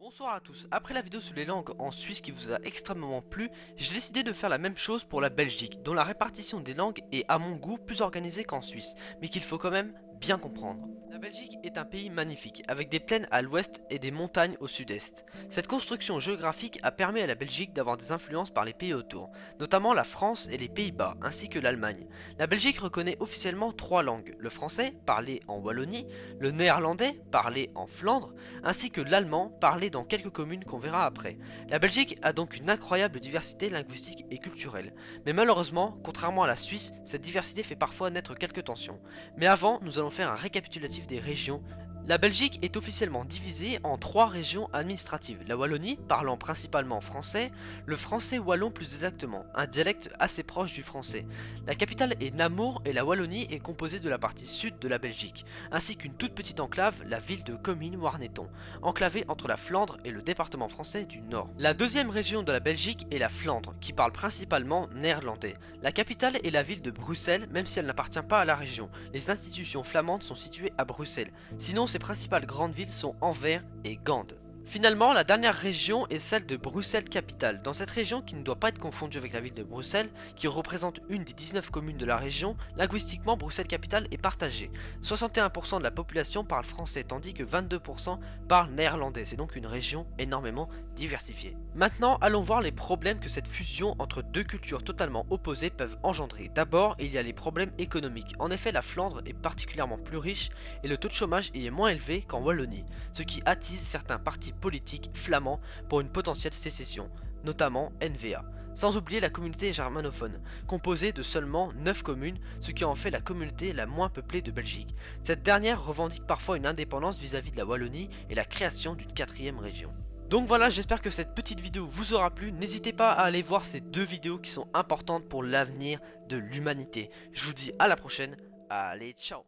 Bonsoir à tous, après la vidéo sur les langues en Suisse qui vous a extrêmement plu, j'ai décidé de faire la même chose pour la Belgique, dont la répartition des langues est à mon goût plus organisée qu'en Suisse, mais qu'il faut quand même bien comprendre. La Belgique est un pays magnifique, avec des plaines à l'ouest et des montagnes au sud-est. Cette construction géographique a permis à la Belgique d'avoir des influences par les pays autour, notamment la France et les Pays-Bas, ainsi que l'Allemagne. La Belgique reconnaît officiellement trois langues, le français, parlé en Wallonie, le néerlandais, parlé en Flandre, ainsi que l'allemand, parlé dans quelques communes qu'on verra après. La Belgique a donc une incroyable diversité linguistique et culturelle. Mais malheureusement, contrairement à la Suisse, cette diversité fait parfois naître quelques tensions. Mais avant, nous allons faire un récapitulatif des régions. La Belgique est officiellement divisée en trois régions administratives. La Wallonie, parlant principalement français, le français wallon plus exactement, un dialecte assez proche du français. La capitale est Namur et la Wallonie est composée de la partie sud de la Belgique, ainsi qu'une toute petite enclave, la ville de Comines-Warneton, enclavée entre la Flandre et le département français du Nord. La deuxième région de la Belgique est la Flandre, qui parle principalement néerlandais. La capitale est la ville de Bruxelles, même si elle n'appartient pas à la région. Les institutions flamandes sont situées à Bruxelles. Sinon, ses principales grandes villes sont Anvers et Gand. Finalement, la dernière région est celle de Bruxelles-Capitale. Dans cette région, qui ne doit pas être confondue avec la ville de Bruxelles, qui représente une des 19 communes de la région, linguistiquement, Bruxelles-Capitale est partagée. 61% de la population parle français, tandis que 22% parlent néerlandais. C'est donc une région énormément diversifiée. Maintenant, allons voir les problèmes que cette fusion entre deux cultures totalement opposées peuvent engendrer. D'abord, il y a les problèmes économiques. En effet, la Flandre est particulièrement plus riche et le taux de chômage y est moins élevé qu'en Wallonie, ce qui attise certains partis politiques flamands pour une potentielle sécession, notamment NVA. Sans oublier la communauté germanophone, composée de seulement 9 communes, ce qui en fait la communauté la moins peuplée de Belgique. Cette dernière revendique parfois une indépendance vis-à-vis de la Wallonie et la création d'une quatrième région. Donc voilà, j'espère que cette petite vidéo vous aura plu. N'hésitez pas à aller voir ces deux vidéos qui sont importantes pour l'avenir de l'humanité. Je vous dis à la prochaine. Allez, ciao!